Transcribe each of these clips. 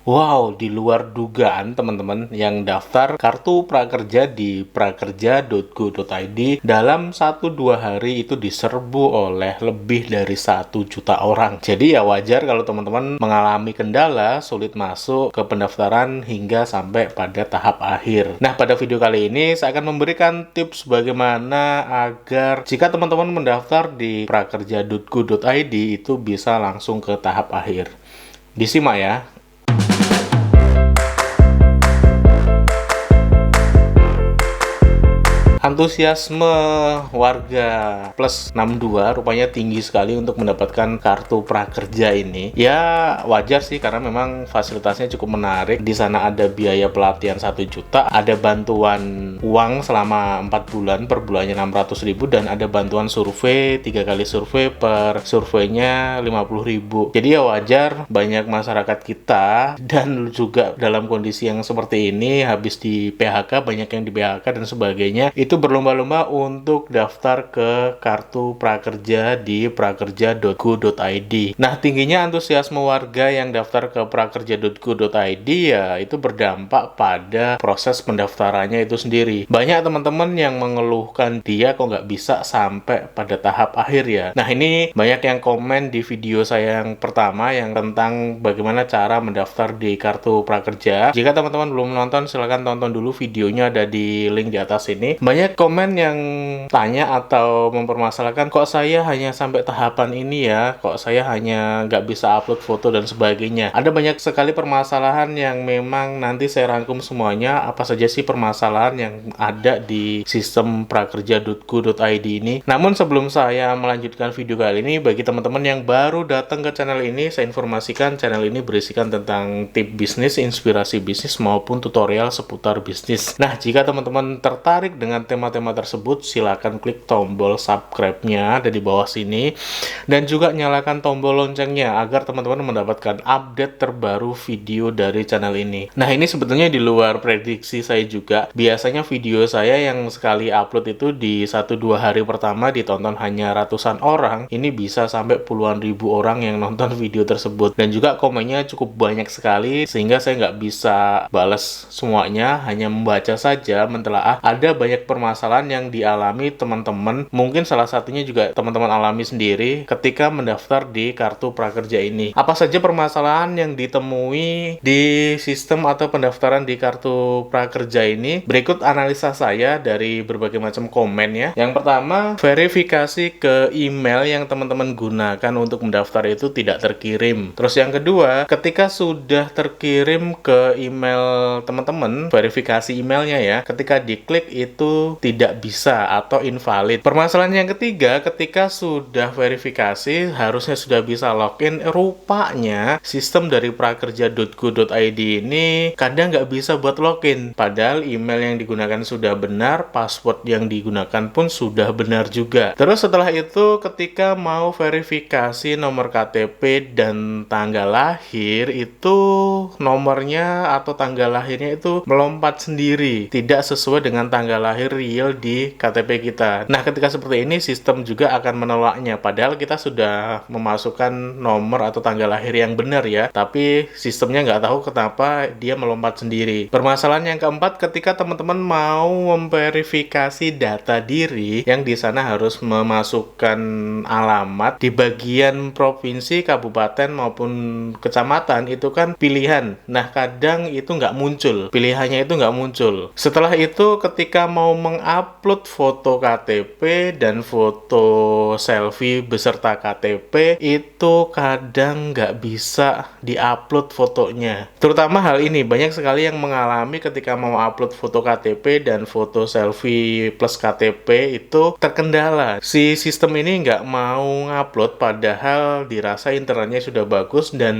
Wow, di luar dugaan teman-teman yang daftar kartu prakerja di prakerja.go.id dalam 1-2 hari itu diserbu oleh lebih dari 1 juta orang. Jadi ya wajar kalau teman-teman mengalami kendala sulit masuk ke pendaftaran hingga sampai pada tahap akhir. Nah, pada video kali ini saya akan memberikan tips bagaimana agar jika teman-teman mendaftar di prakerja.go.id itu bisa langsung ke tahap akhir. Disimak ya. Antusiasme warga plus 62 rupanya tinggi sekali untuk mendapatkan kartu prakerja ini. Ya wajar sih karena memang fasilitasnya cukup menarik. Di sana ada biaya pelatihan 1 juta, ada bantuan uang selama 4 bulan, per bulannya 600.000, dan ada bantuan survei 3 kali survei, per surveinya 50.000. Jadi ya wajar banyak masyarakat kita dan juga dalam kondisi yang seperti ini habis di PHK, banyak yang di PHK dan sebagainya, itu berlomba-lomba untuk daftar ke kartu prakerja di prakerja.go.id. Nah, tingginya antusiasme warga yang daftar ke prakerja.go.id ya itu berdampak pada proses pendaftarannya itu sendiri. Banyak teman-teman yang mengeluhkan dia kok nggak bisa sampai pada tahap akhir ya. Nah, ini banyak yang komen di video saya yang pertama yang tentang bagaimana cara mendaftar di kartu prakerja. Jika teman-teman belum nonton, silahkan tonton dulu videonya, ada di link di atas ini. Banyak komen yang tanya atau mempermasalahkan, kok saya hanya sampai tahapan ini ya, kok saya hanya nggak bisa upload foto dan sebagainya. Ada banyak sekali permasalahan yang memang nanti saya rangkum semuanya, apa saja sih permasalahan yang ada di sistem prakerja.go.id ini. Namun sebelum saya melanjutkan video kali ini, bagi teman-teman yang baru datang ke channel ini, saya informasikan channel ini berisikan tentang tips bisnis, inspirasi bisnis, maupun tutorial seputar bisnis. Nah, jika teman-teman tertarik dengan tema-tema tersebut, silakan klik tombol subscribe-nya ada di bawah sini, dan juga nyalakan tombol loncengnya agar teman-teman mendapatkan update terbaru video dari channel ini. Nah, ini sebetulnya di luar prediksi saya juga. Biasanya video saya yang sekali upload itu di 1-2 hari pertama ditonton hanya ratusan orang, ini bisa sampai puluhan ribu orang yang nonton video tersebut, dan juga komennya cukup banyak sekali sehingga saya nggak bisa balas semuanya, hanya membaca saja, mentelaah. Ada banyak permasalahan yang dialami teman-teman, mungkin salah satunya juga teman-teman alami sendiri ketika mendaftar di kartu prakerja ini. Apa saja permasalahan yang ditemui di sistem atau pendaftaran di kartu prakerja ini? Berikut analisa saya dari berbagai macam komen ya. Yang pertama, verifikasi ke email yang teman-teman gunakan untuk mendaftar itu tidak terkirim. Terus yang kedua, ketika sudah terkirim ke email teman-teman, verifikasi emailnya ya, ketika diklik itu tidak bisa atau invalid. Permasalahan yang ketiga, ketika sudah verifikasi harusnya sudah bisa login, rupanya sistem dari prakerja.go.id ini kadang nggak bisa buat login, padahal email yang digunakan sudah benar, password yang digunakan pun sudah benar juga. Terus setelah itu ketika mau verifikasi nomor KTP dan tanggal lahir, itu nomornya atau tanggal lahirnya itu melompat sendiri, tidak sesuai dengan tanggal lahir real di KTP kita. Nah, ketika seperti ini sistem juga akan menolaknya, padahal kita sudah memasukkan nomor atau tanggal lahir yang benar ya, tapi sistemnya nggak tahu kenapa dia melompat sendiri. Permasalahan yang keempat, ketika teman-teman mau memverifikasi data diri, yang di sana harus memasukkan alamat di bagian provinsi, kabupaten maupun kecamatan, itu kan pilihan. Nah, kadang itu nggak muncul, pilihannya itu nggak muncul. Setelah itu ketika mau mengupload foto KTP dan foto selfie beserta KTP, itu kadang nggak bisa diupload fotonya. Terutama hal ini banyak sekali yang mengalami ketika mau upload foto KTP dan foto selfie plus KTP itu terkendala. Si sistem ini nggak mau ngupload padahal dirasa internetnya sudah bagus dan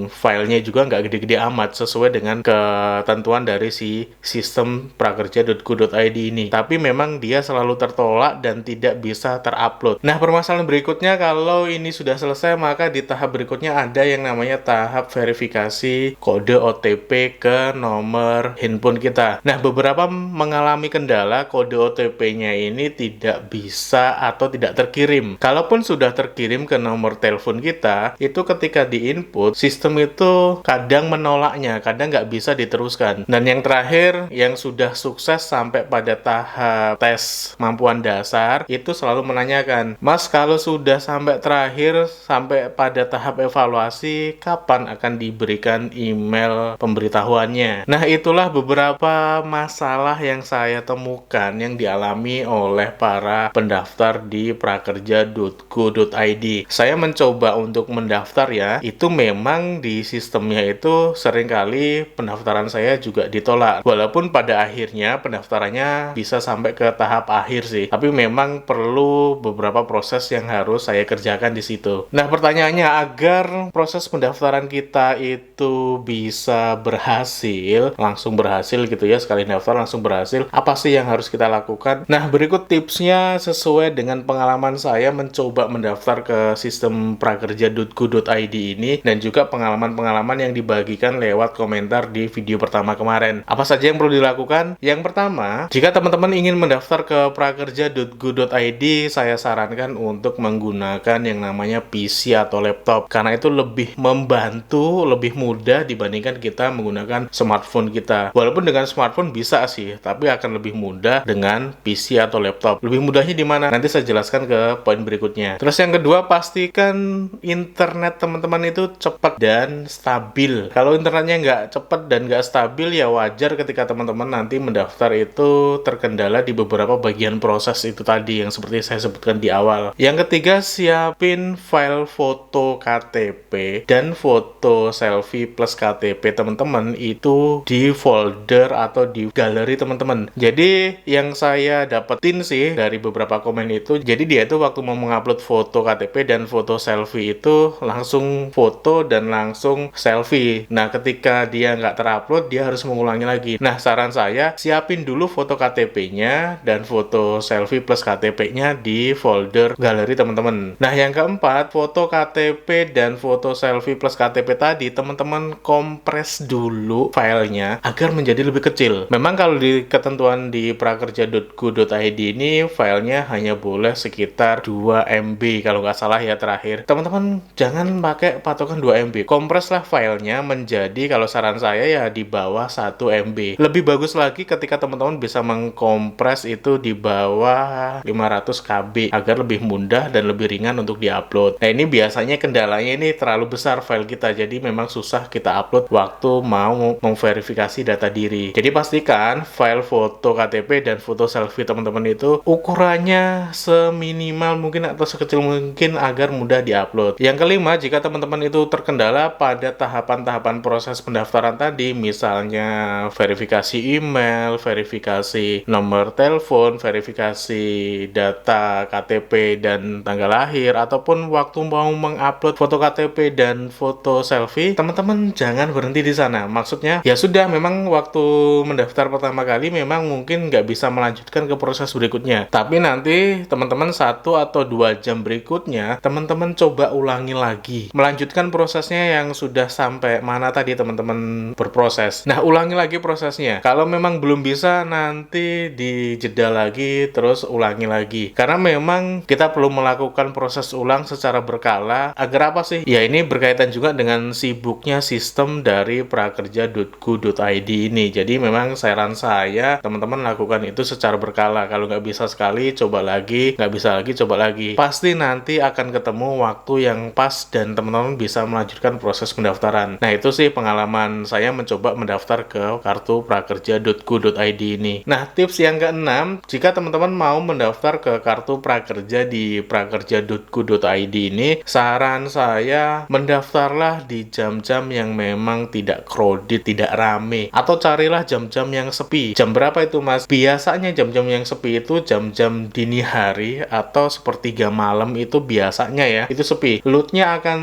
filenya juga nggak gede-gede amat sesuai dengan ketentuan dari si sistem prakerja.go.id ini. tapi memang dia selalu tertolak dan tidak bisa terupload. Nah, permasalahan berikutnya kalau ini sudah selesai, maka di tahap berikutnya ada yang namanya tahap verifikasi kode OTP ke nomor handphone kita. Nah, beberapa mengalami kendala kode OTP-nya ini tidak bisa atau tidak terkirim. Kalaupun sudah terkirim ke nomor telepon kita, itu ketika di-input, sistem itu kadang menolaknya, kadang nggak bisa diteruskan. Dan yang terakhir, yang sudah sukses sampai pada tahap tes kemampuan dasar, itu selalu menanyakan, Mas, kalau sudah sampai terakhir, sampai pada tahap evaluasi, kapan akan diberikan email pemberitahuannya? Nah, itulah beberapa masalah yang saya temukan yang dialami oleh para pendaftar di prakerja.go.id. Saya mencoba untuk mendaftar ya, itu memang di sistemnya itu seringkali pendaftaran saya juga ditolak. Walaupun pada akhirnya pendaftarannya bisa sampai ke tahap akhir sih, tapi memang perlu beberapa proses yang harus saya kerjakan di situ. Nah, pertanyaannya, agar proses pendaftaran kita itu bisa berhasil, langsung berhasil gitu ya, sekali daftar langsung berhasil, apa sih yang harus kita lakukan? Nah, berikut tipsnya sesuai dengan pengalaman saya mencoba mendaftar ke sistem prakerja.go.id ini, dan juga pengalaman-pengalaman yang dibagikan lewat komentar di video pertama kemarin. Apa saja yang perlu dilakukan? Yang pertama, jika teman-teman ingin mendaftar ke prakerja.go.id, saya sarankan untuk menggunakan yang namanya PC atau laptop, karena itu lebih membantu, lebih mudah dibandingkan kita menggunakan smartphone kita. Walaupun dengan smartphone bisa sih, tapi akan lebih mudah dengan PC atau laptop. Lebih mudahnya di mana? Nanti saya jelaskan ke poin berikutnya. Terus yang kedua, pastikan internet teman-teman itu cepat dan stabil. Kalau internetnya nggak cepat dan nggak stabil, ya wajar ketika teman-teman nanti mendaftar itu terkendala di beberapa bagian proses itu tadi yang seperti saya sebutkan di awal. Yang ketiga, siapin file foto KTP dan foto selfie plus KTP teman-teman itu di folder atau di galeri teman-teman. Jadi yang saya dapetin sih dari beberapa komen itu, jadi dia itu waktu mau mengupload foto KTP dan foto selfie itu langsung foto dan langsung selfie. Nah, ketika dia nggak terupload, dia harus mengulangi lagi. Nah, saran saya, siapin dulu foto KTP-nya dan foto selfie plus KTP-nya di folder galeri teman-teman. Nah, yang keempat, foto KTP dan foto selfie plus KTP tadi, teman-teman kompres dulu filenya agar menjadi lebih kecil. Memang kalau di ketentuan di prakerja.go.id ini, filenya hanya boleh sekitar 2 MB kalau nggak salah ya terakhir. Teman-teman jangan pakai patokan 2 MB. Kompreslah filenya menjadi, kalau saran saya ya di bawah 1 MB. Lebih bagus lagi ketika teman-teman bisa mengkompres itu di bawah 500 KB agar lebih mudah dan lebih ringan untuk diupload. Nah, ini biasanya kendalanya ini terlalu besar file kita, jadi memang susah kita upload waktu mau memverifikasi data diri. Jadi pastikan file foto KTP dan foto selfie teman-teman itu ukurannya seminimal mungkin atau sekecil mungkin agar mudah diupload. Yang kelima, jika teman-teman itu terkendala pada tahapan-tahapan proses pendaftaran tadi, misalnya verifikasi email, verifikasi nomor telepon, verifikasi data KTP dan tanggal lahir, ataupun waktu mau mengupload foto KTP dan foto selfie, teman-teman jangan berhenti di sana. Maksudnya, ya sudah, memang waktu mendaftar pertama kali memang mungkin nggak bisa melanjutkan ke proses berikutnya. Tapi nanti teman-teman 1 atau 2 jam berikutnya, teman-teman coba ulangi lagi. Melanjutkan prosesnya yang sudah sampai mana tadi teman-teman berproses. Nah, ulangi lagi prosesnya. Kalau memang belum bisa, nanti dijeda lagi, terus ulangi lagi. Karena memang kita perlu melakukan proses ulang secara berkala. Agar apa sih? Ya, ini berkaitan juga dengan sibuknya sistem dari prakerja.go.id ini. Jadi memang saran saya, teman-teman lakukan itu secara berkala. Kalau nggak bisa sekali, coba lagi. Nggak bisa lagi, coba lagi. Pasti nanti akan ketemu waktu yang pas dan teman-teman bisa melanjutkan proses pendaftaran. Nah, itu sih pengalaman saya mencoba mendaftar ke kartu prakerja.go.id ini. Nah, tips yang keenam, jika teman-teman mau mendaftar ke kartu prakerja di prakerja.go.id ini, saran saya mendaftarlah di jam-jam yang memang tidak crowded, tidak rame, atau carilah jam-jam yang sepi. Jam berapa itu, Mas? Biasanya jam-jam yang sepi itu jam-jam dini hari atau sepertiga malam, itu biasanya ya, itu sepi. Loadnya akan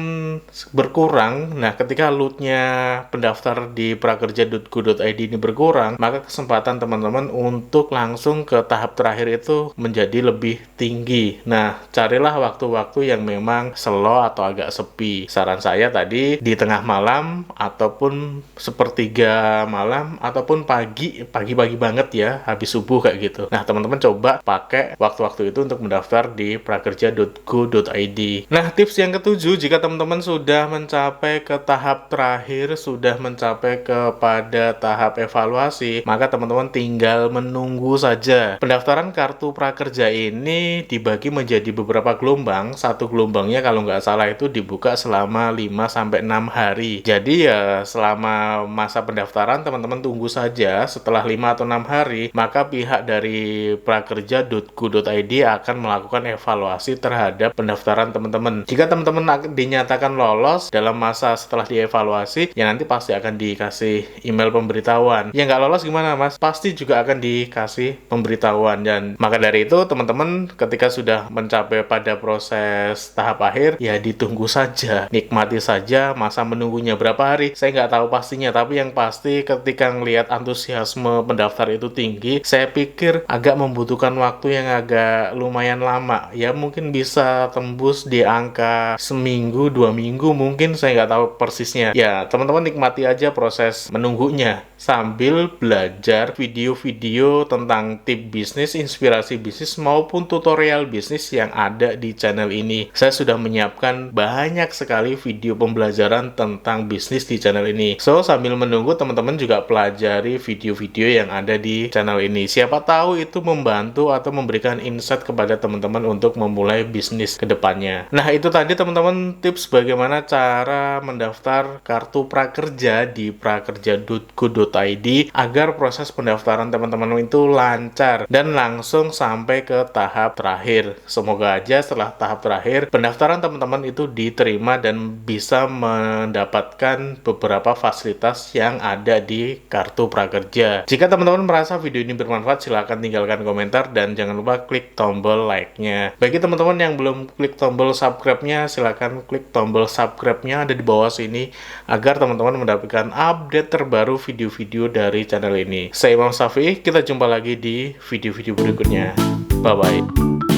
berkurang. Nah, ketika loadnya pendaftar di prakerja.go.id ini berkurang, maka kesempatan teman-teman untuk untuk langsung ke tahap terakhir itu menjadi lebih tinggi. Nah, carilah waktu-waktu yang memang slow atau agak sepi. Saran saya tadi di tengah malam ataupun sepertiga malam ataupun pagi banget ya, habis subuh kayak gitu. Nah, teman-teman coba pakai waktu-waktu itu untuk mendaftar di prakerja.go.id. Nah, tips yang ketujuh, jika teman-teman sudah mencapai ke tahap terakhir, sudah mencapai kepada tahap evaluasi, maka teman-teman tinggal menunggu saja. Pendaftaran kartu prakerja ini dibagi menjadi beberapa gelombang. Satu gelombangnya kalau nggak salah itu dibuka selama 5-6 hari. Jadi ya selama masa pendaftaran teman-teman tunggu saja. Setelah 5 atau 6 hari, maka pihak dari prakerja.go.id akan melakukan evaluasi terhadap pendaftaran teman-teman. Jika teman-teman dinyatakan lolos dalam masa setelah dievaluasi, ya nanti pasti akan dikasih email pemberitahuan. Yang nggak lolos gimana mas? Pasti juga akan dikasih pemberitahuan. Dan maka dari itu teman-teman ketika sudah mencapai pada proses tahap akhir, ya ditunggu saja, nikmati saja masa menunggunya. Berapa hari saya nggak tahu pastinya, tapi yang pasti ketika ngelihat antusiasme pendaftar itu tinggi, saya pikir agak membutuhkan waktu yang agak lumayan lama ya, mungkin bisa tembus di angka seminggu 2 minggu mungkin, saya nggak tahu persisnya ya. Teman-teman nikmati aja proses menunggunya sambil belajar video-video tentang tip bisnis, inspirasi bisnis maupun tutorial bisnis yang ada di channel ini. Saya sudah menyiapkan banyak sekali video pembelajaran tentang bisnis di channel ini. So, sambil menunggu teman-teman juga pelajari video-video yang ada di channel ini. Siapa tahu itu membantu atau memberikan insight kepada teman-teman untuk memulai bisnis ke depannya. Nah, itu tadi teman-teman tips bagaimana cara mendaftar kartu prakerja di prakerja.go.id agar proses pendaftaran teman-teman itu lancar dan langsung sampai ke tahap terakhir. Semoga aja setelah tahap terakhir pendaftaran teman-teman itu diterima dan bisa mendapatkan beberapa fasilitas yang ada di kartu prakerja. Jika teman-teman merasa video ini bermanfaat, silahkan tinggalkan komentar dan jangan lupa klik tombol like-nya. Bagi teman-teman yang belum klik tombol subscribe-nya, silahkan klik tombol subscribe-nya ada di bawah sini agar teman-teman mendapatkan update terbaru video-video dari channel ini. Saya Imam Syafi'i, kita jumpa lagi di video-video berikutnya. Bye-bye.